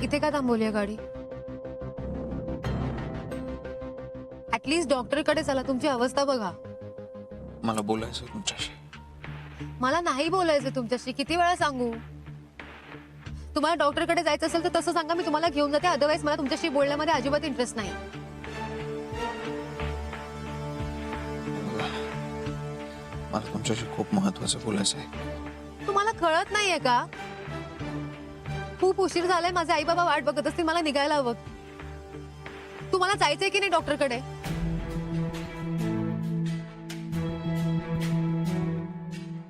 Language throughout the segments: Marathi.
इथे का थांबवली गाडी? ऍटलीस्ट डॉक्टर कडे चला, तुमची अवस्था बघा. मला बोलायचं तुमच्याशी. मला नाही बोलायचं तुमच्याशी, किती वेळा सांगू? तुम्हाला डॉक्टर कडे जायचं असेल तर तसं सांगा, मी तुम्हाला घेऊन जाते. अदरवाईज मला तुमच्याशी बोलण्यामध्ये अजिबात इंटरेस्ट नाही. मला तुमच्याशी खूप महत्वाचं बोलायचं आहे. तुम्हाला कळत नाहीये का? खूप उशीर झालाय, माझे आई बाबा वाट बघत असतील, मला निघायला हवं. तुम्हाला जायचंय की नाही डॉक्टर कडे?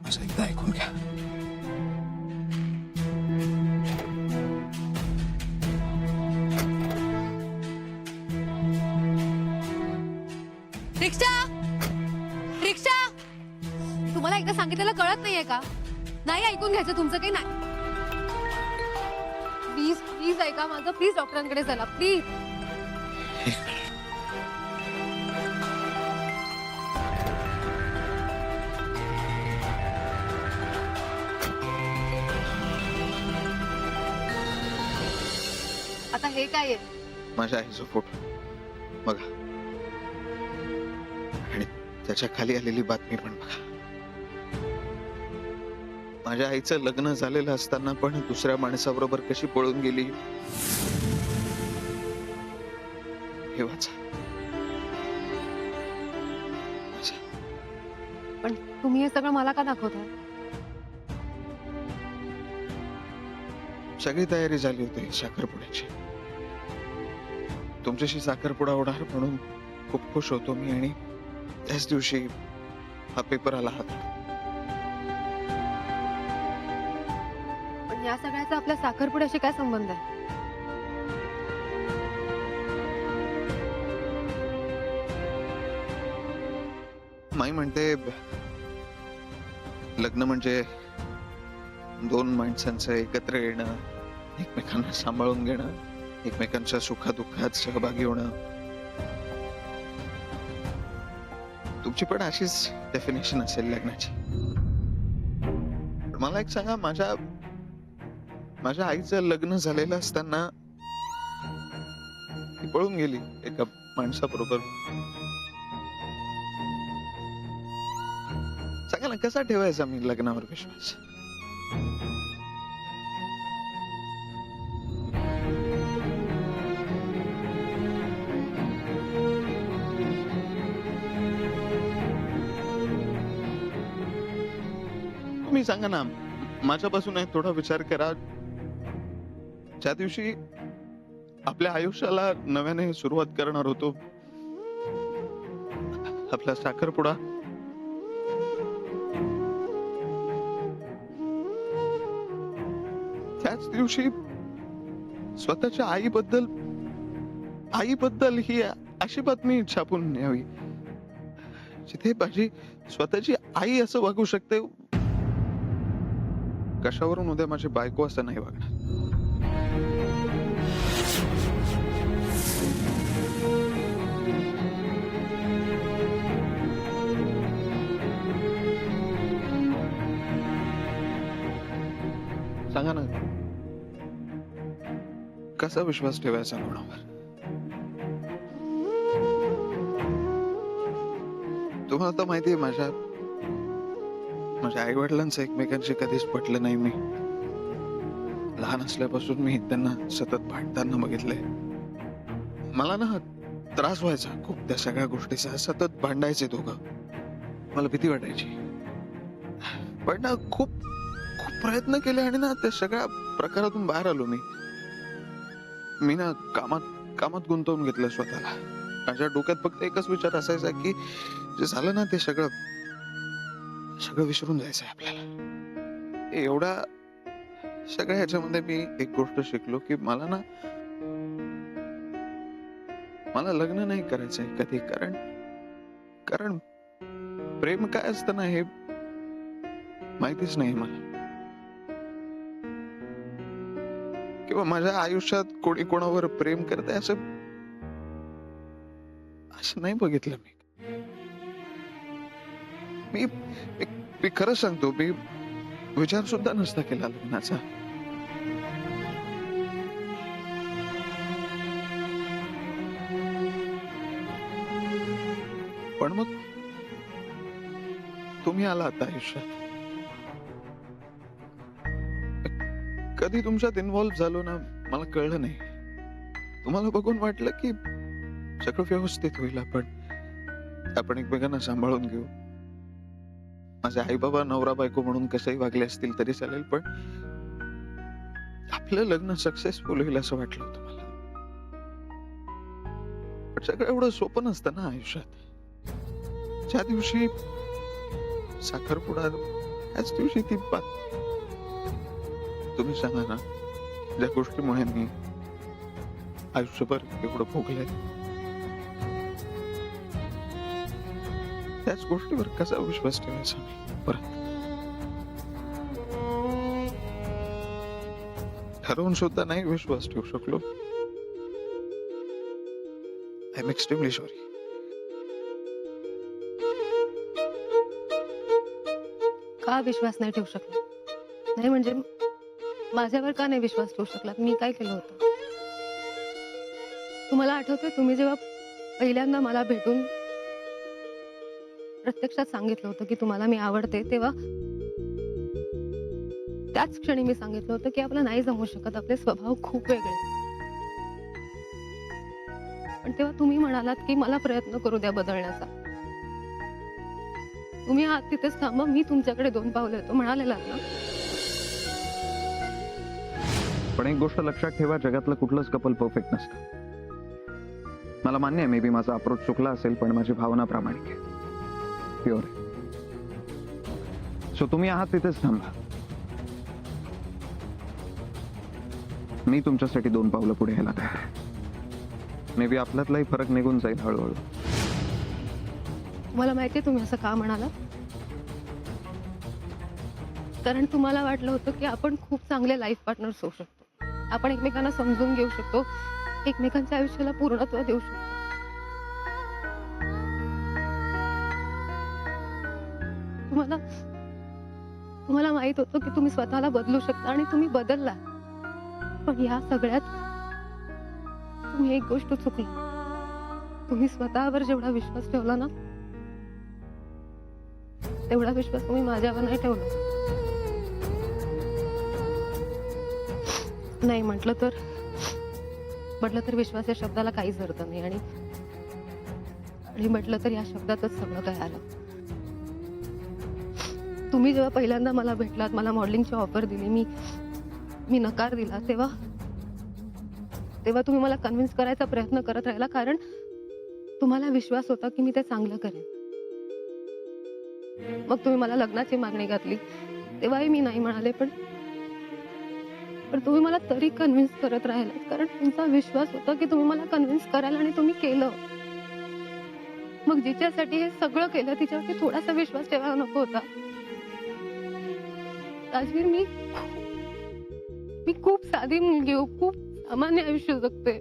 असं एकदा ऐकून घ्या. रिक्षा, रिक्षा. तुम्हाला एकदा सांगितलेलं कळत नाहीये का? नाही ऐकून घ्यायचं तुमचं काही नाही. प्लीज प्लीज ऐका माझं, प्लीज डॉक्टरांकडे चला प्लीज. एक मिनिट. आता हे काय आहे? माझ्या आईचा फोटो बघा आणि त्याच्या खाली आलेली बातमी पण बघा. माझ्या आईचं लग्न झालेलं असताना पण दुसऱ्या माणसाबरोबर कशी पळून गेली हे वाचा. पण तुम्ही हे सगळं मला का दाखवताय? सगळी तयारी झाली होती साखरपुड्याची. तुमच्याशी साखरपुडा होणार म्हणून खूप खुश होतो मी आणि त्याच दिवशी हा पेपर आला हातात. पण या सगळ्याचा आपल्या साखरपुड्याशी काय संबंध आहे? माई म्हणते लग्न म्हणजे दोन माणसांचं एकत्र येणं, एकमेकांना सांभाळून घेणं, एकमेकांच्या सुखादुःखात सहभागी होणं. तुमची पण अशीच डेफिनेशन असेल लग्नाची. मला एक सांगा, माझ्या आईचं लग्न झालेलं असताना ती पळून गेली एका माणसाबरोबर. सांगा ना, कसा ठेवायचा मी लग्नावर विश्वास? तुम्ही सांगा ना, माझ्यापासून एक थोडा विचार करा. ज्या दिवशी आपल्या आयुष्याला नव्याने सुरुवात करणार होतो, आपला साखरपुडा, त्याच दिवशी स्वतःच्या आईबद्दल ही अशी बातमी छापून न्यावी जिथे माझी स्वतःची आई असं वागू शकते. कशावरून उद्या माझी बायको असं नाही वागणार. सांगा ना, कसा विश्वास ठेवायचा कोणावर? तुम्हाला तर माहितीये, माझ्या आई वडिलांचं एकमेकांशी कधीच पटलं नाही. मी लहान असल्यापासून मी त्यांना सतत भांडताना बघितलंय. मला ना त्रास व्हायचा खूप त्या सगळ्या गोष्टीचा. सतत भांडायचे दोघं, मला भीती वाटायची. पण ना खूप प्रयत्न केले आणि ना त्या सगळ्या प्रकारातून बाहेर आलो मी ना कामात गुंतवून घेतलं स्वतःला. माझ्या डोक्यात फक्त एकच विचार असायचा की जे झालं ना ते सगळं विसरून जायचंय आपल्याला. एवढा सगळ्या ह्याच्यामध्ये मी एक गोष्ट शिकलो की मला लग्न नाही करायचंय कधी. कारण प्रेम काय असतं ना हे माहितीच नाही मला. किंवा माझ्या आयुष्यात कोणी कोणावर प्रेम करते असं नाही बघितलं मी खरं सांगतो, मी विचार सुद्धा नसता केला लग्नाचा. पण मग तुम्ही आला आता आयुष्यात, कधी तुमच्यात इन्व्हॉल्व्ह झालो ना मला कळलं नाही. तुम्हाला बघून वाटलं की सगळं व्यवस्थित होईल, आपण एकमेकांना सांभाळून घेऊ. माझे आई बाबा नवरा बायको म्हणून कसंही वागले असतील तरी चालेल, पण आपलं लग्न सक्सेसफुल होईल असं वाटलं होतं मला. पण सगळं एवढं सोपं नसतं ना आयुष्यात. ज्या दिवशी साखरपुडा त्याच दिवशी ती बात. तुम्ही सांगा ना, ज्या गोष्टीमुळे मी आयुष्यभर एवढं भोगलंय, त्याच गोष्टीवर कसा विश्वास ठेवायचा मी परत? ठरवून सुद्धा नाही विश्वास ठेवू शकलो. I am extremely sorry. का विश्वास नाही ठेवू शकला? नाही म्हणजे माझ्यावर का नाही विश्वास ठेवू शकलात? मी काय केलं होतं? तुम्हाला आठवतंय तुम्ही जेव्हा पहिल्यांदा मला भेटून प्रत्यक्षात सांगितलं होतं की तुम्हाला मी आवडते, तेव्हा त्याच क्षणी मी सांगितलं होतं की आपलं नाही जमू शकत, आपले स्वभाव खूप वेगळे आहेत. पण तेव्हा तुम्ही म्हणालात की मला प्रयत्न करू द्या बदलण्याचा. तुम्ही आहात तिथेच थांबा, मी तुमच्याकडे 2 पावलं येतो म्हणालेलात ना. पण एक गोष्ट लक्षात ठेवा, जगातलं कुठलंच कपल परफेक्ट नसतं. मला मान्य आहे मे बी माझा अप्रोच चुकला असेल, पण माझी भावना प्रामाणिक आहे, प्युअर आहे. सो तुम्ही आहात तिथेच थांबा. मी तुमच्यासाठी 2 पावलं पुढे यायला तयार आहे. मे बी आपल्यातलाही फरक निघून जाईल हळूहळू. तुम्हाला माहितीये तुम्ही असं का म्हणालात? कारण तुम्हाला वाटलं होतं की आपण खूप चांगले लाईफ पार्टनर्स होऊ शकतो, आपण एकमेकांना समजून घेऊ शकतो, एकमेकांच्या आयुष्याला पूर्णत्व देऊ शकतो. तुम्हाला माहित होतं की तुम्ही स्वतःला बदलू शकता आणि तुम्ही बदलला. पण या सगळ्यात तुम्ही एक गोष्ट चुकला. तुम्ही स्वतःवर जेवढा विश्वास ठेवला ना, तेवढा विश्वास तुम्ही माझ्यावर नाही ठेवला. नाही म्हटलं तर विश्वास या शब्दाला काहीच अर्थ नाही, आणि म्हटलं तर या शब्दातच सगळं काय आलं. तुम्ही जेव्हा पहिल्यांदा मला भेटलात, मला मॉडेलिंगची ऑफर दिली, मी नकार दिला, तेव्हा तुम्ही मला कन्व्हिन्स करायचा प्रयत्न करत राहिला, कारण तुम्हाला विश्वास होता की मी ते चांगलं करेन. मग तुम्ही मला लग्नाची मागणी घातली, तेव्हाही मी नाही म्हणाले, पण तुम्ही मला तरी कन्व्हिन्स करत राहिला, कारण तुमचा विश्वास होता की तुम्ही मला कन्व्हिन्स कराल, आणि तुम्ही केलं. मग जिच्यासाठी हे सगळं केलं तिच्यावरती थोडासा विश्वास ठेवायला नको होता? राजवीर, मी खूप साधी मुलगी हो, खूप सामान्य आयुष्य जगते.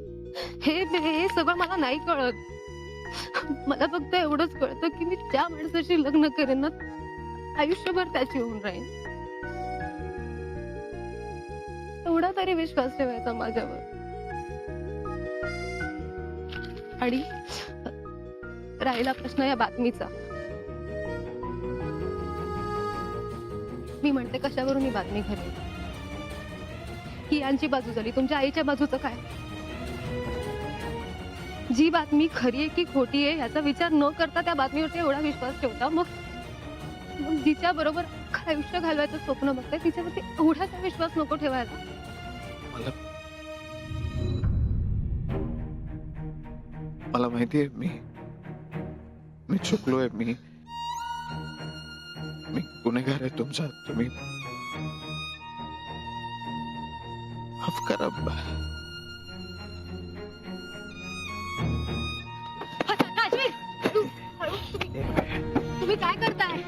हे सगळं मला नाही कळत. मला फक्त एवढंच कळतं की मी ज्या माणसाशी लग्न करेन ना, आयुष्यभर त्याची होऊन राहीन. एवढा तरी विश्वास ठेवायचा माझ्यावर. आणि राहिला प्रश्न या बातमीचा. मी म्हणते, कशावरून ही बातमी घडली? ही यांची बाजू झाली, तुमच्या आईच्या बाजूचं काय? जी बातमी खरी आहे की खोटी आहे याचा विचार न करता त्या बातमीवरती एवढा विश्वास ठेवता, मग जिच्या बरोबर आयुष्य घालवायचं स्वप्न बघते तिच्यावरती एवढाचा विश्वास नको ठेवायला. मला माहितीये मी चुकलोय, मी गुन्हेगार आहे तुमचा. तुम्ही माफ करा. राजवीर, तुम्ही काय करताय?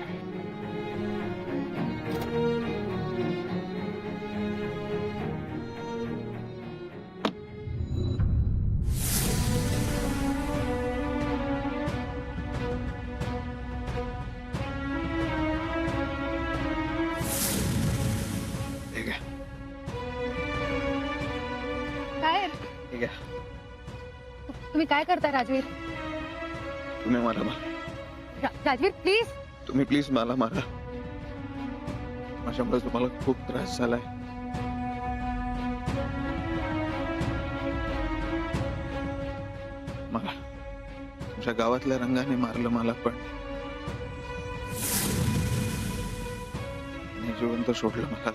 तुम्ही काय करताय राजवीर? तुम्ही मला राजवीर प्लीज. तुम्ही प्लीज मला मारा. माझ्यामुळे तुम्हाला खूप त्रास झालाय. मला तुमच्या गावातल्या रंगाने मारलं मला, पण मी जिवंत सोडलं मला.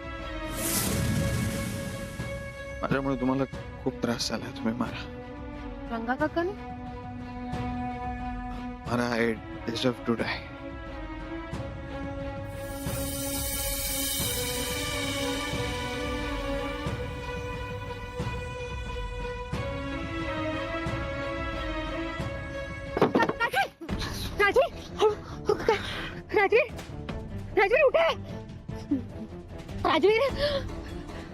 माझ्यामुळे तुम्हाला खूप त्रास झालाय. तुम्ही मारा. रंगा काकाने? मारा. I deserve to die. Rajveer, Rajveer उठा. राजवीर,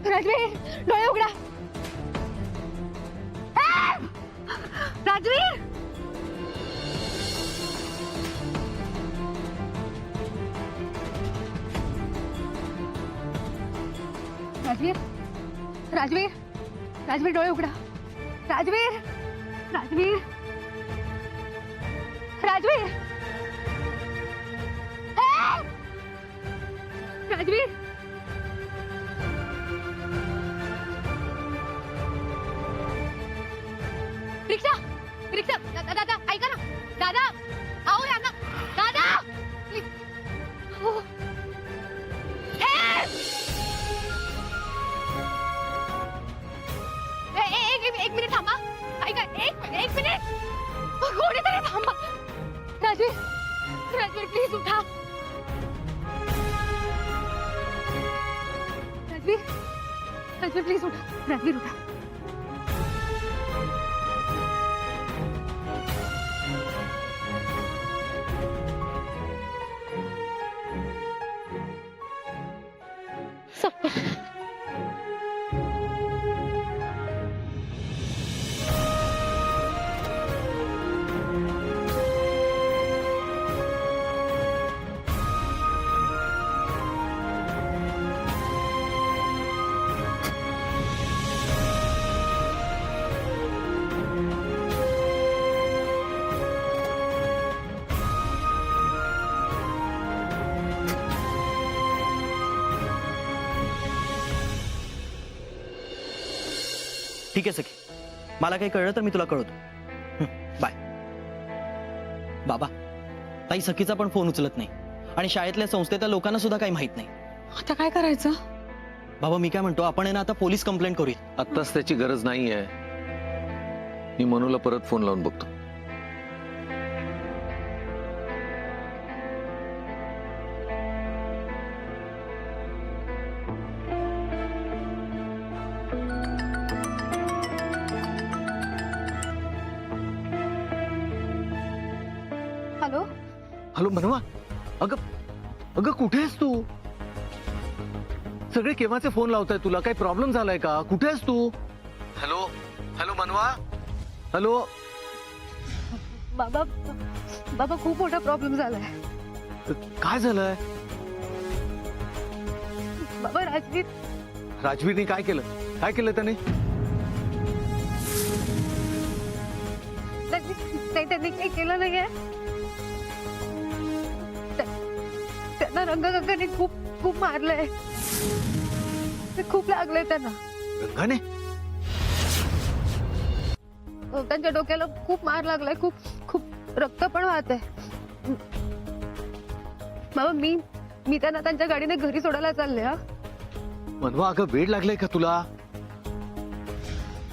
राजवीर डोळे उघडा. राजवीर, राजवीर, राजवीर, राजवीर डोळे उघडा. राजवीर, राजवीर, राजवीर, राजवीर. रिक्षा, रिक्षा. दादा ऐका ना. दादा आओ या ना. दादा हो. एक मिनिट थांबा. ऐका. एक मिनिट. कोणीतरी थांबा. राजवीर, राजवीर प्लीज उठा. राजवीर, राजवीर प्लीज उठा. राजवीर उठा. ठीक आहे सखी, मला काही कळलं तर मी तुला कळवतो. बाय. बाबा, ताई सखीचा पण फोन उचलत नाही आणि शाळेतल्या संस्थेतल्या लोकांना सुद्धा काही माहित नाही. आता काय करायचं? बाबा मी काय म्हणतो, आपण आहे ना आता पोलीस कंप्लेंट करूया. आत्ताच त्याची गरज नाहीये. मी मनूला परत फोन लावून बघतो. हॅलो. हॅलो मनवा, अगं अगं कुठे आहेस तू? सगळे केव्हाचे फोन लावताय तुला? काही प्रॉब्लेम झालाय का? कुठे आहेस तू? हॅलो हॅलो मनवा, हॅलो. बाबा, बाबा खूप मोठा प्रॉब्लेम झालाय. काय झालंय? बाबा राजवीर, राजवीरने काय केलं? काय केलं त्याने? त्यांनी काही केलं नाहीये. त्यांना रंगा काकाने खूप खूप मारलंय. खूप लागलंय त्यांना. रंगाने? त्यांच्या डोक्याला खूप मार लागलाय. खूप खूप रक्त पण वाहत आहे. बाबा मी त्यांना त्यांच्या गाडीने घरी सोडायला चालले. हा मनवा, अगं वेळ लागलाय का तुला?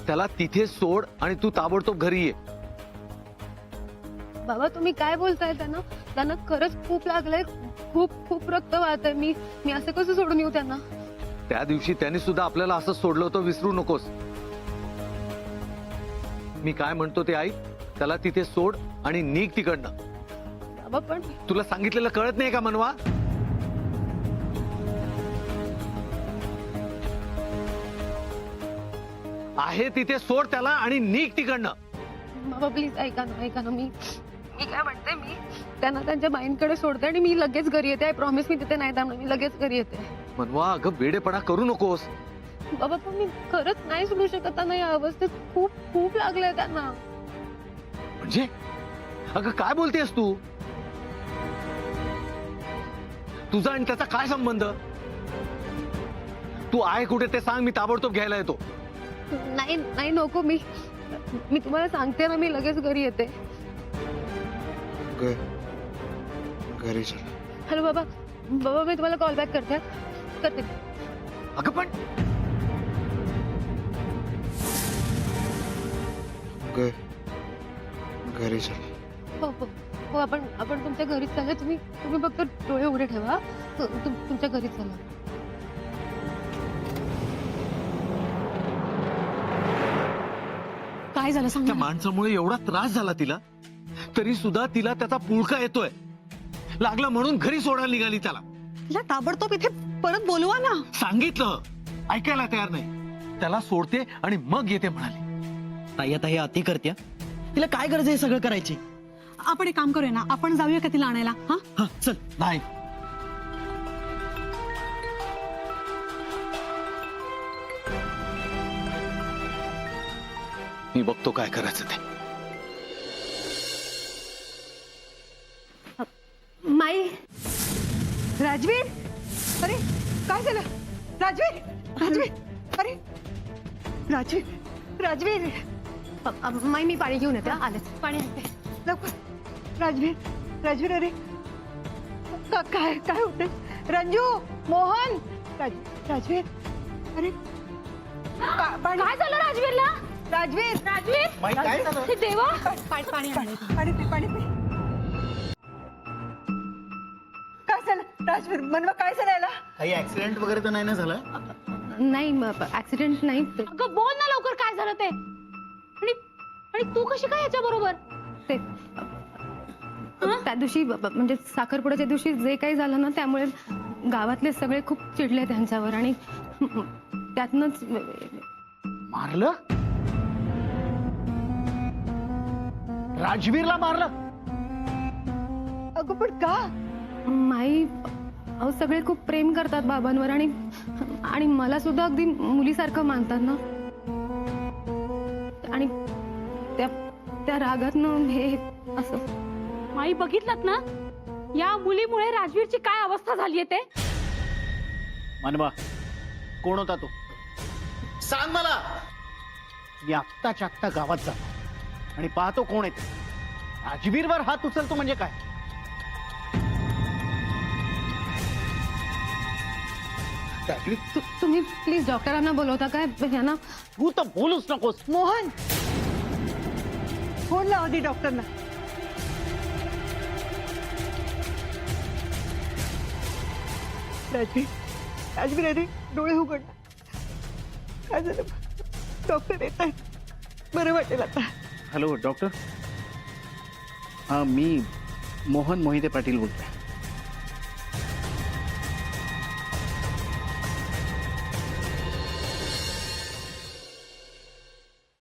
त्याला तिथे सोड आणि तू ताबडतोब घरी ये. बाबा तुम्ही काय बोलताय? त्यांना खरंच खूप लागलंय. खूप खूप रक्त वाहत आहे. मी असं कसं सोडून येऊ त्यांना? त्या दिवशी त्यांनी सुद्धा आपल्याला असं सोडलं होतं, विसरू नकोस. मी काय म्हणतो ते ऐक. त्याला तिथे सोड आणि निघ तिकडनं. बाबा पण तुला सांगितलेलं कळत नाही का मनवा? आहे तिथे सोड त्याला आणि निघ तिकडनं. बाबा प्लीज ऐका ना. मी काय म्हणते, मी त्यांना त्यांच्या बाईंकडे सोडते आणि मी लगेच घरी येते. I promise. मी तिथे नाही थांबणार. मी लगेच घरी येते. मनवा, अगं वेडेपणा करू नकोस. बाबा पण मी खरंच नाही सोडू शकत त्यांना. या अवस्थेत खूप खूप लागलंय त्यांना. म्हणजे अगं काय बोलतेस तू? तुझा आणि त्याचा काय संबंध? तू आहे कुठे ते सांग, मी ताबडतोब घ्यायला येतो. नाही नाही नको, मी तुम्हाला सांगते ना, मी लगेच घरी येते. घरी चल. हॅलो बाबा, बाबा मी तुम्हाला कॉल बॅक करते. अगं पण घरी चल. हो हो हो, आपण तुमच्या घरीच चालू. तुम्ही फक्त डोळे उघडे ठेवा. तुमच्या घरीच चला. काय झालं सांग त्या मला. माणसामुळे एवढा त्रास झाला तिला, तरी सुद्धा तिला त्याचा पुळका येतोय. लागला म्हणून घरी सोडायला निघाली त्याला. तिला ताबडतोब इथे परत बोलवा ना. सांगितलं, ऐकायला तयार नाही. त्याला सोडते आणि मग येते म्हणाली. ताई आता हे अति करत्या. तिला काय गरज आहे सगळं करायची? आपण एक काम करूया ना, आपण जाऊया का तिला आणायला? हा हा चल. नाही, मी बघतो काय करायचं ते. माई, राजवीर, अरे काय झालं? राजवीर, राजवीर, अरे राजवीर, राजवीर, माई मी पाणी घेऊन येते. आलेच पाणी आणते. लवकर. राजवीर, राजवीर, अरे काय काय होतंय? रंजू, मोहन, राजवीर, अरे काय झालं राजवीरला? राजवीर, राजवीर, हे देवा. पाणी पाणी पी, पाणी पी. काय झालं राजवीर? मनवा काय झालं याला? काही ऍक्सिडेंट वगैरे तर नाही ना झालं? नाही, ऍक्सिडेंट नाही. अगं बोल ना लवकर, काय झालं ते? आणि तू कशी काय याच्या बरोबर? ते त्या दिवशी म्हणजे साखरपुड्याच्या दिवशी जे काही झालं ना, त्यामुळे गावातले सगळे खूप चिडले त्यांच्यावर आणि त्यातनच मारलं? राजवीरला मारलं? अगं पण का? माई, अहो सगळे खूप प्रेम करतात बाबांवर आणि मला सुद्धा अगदी मुलीसारखं मानतात ना. आणि त्या रागातनं हे असं. माई बघितलं ना, या मुलीमुळे राजवीरची काय अवस्था झालीये ते. मनवा, कोण होता तो? सांग मला. मी आत्ताच्या आत्ता गावात जातो आणि पाहतो कोण आहे ते. राजवीरवर हात उचलतो म्हणजे काय? तुम्ही प्लीज डॉक्टरांना बोलवता काय यांना? तू तर बोलूच नकोस. मोहन, फोन लाव आधी डॉक्टरना. राजवीर, राजवीर, अरे डोळे उघड. काय झालं? डॉक्टर येत आहेत. बरं वाटेल आता. Hello doctor. हा, मी मोहन मोहिते पाटील बोलतोय.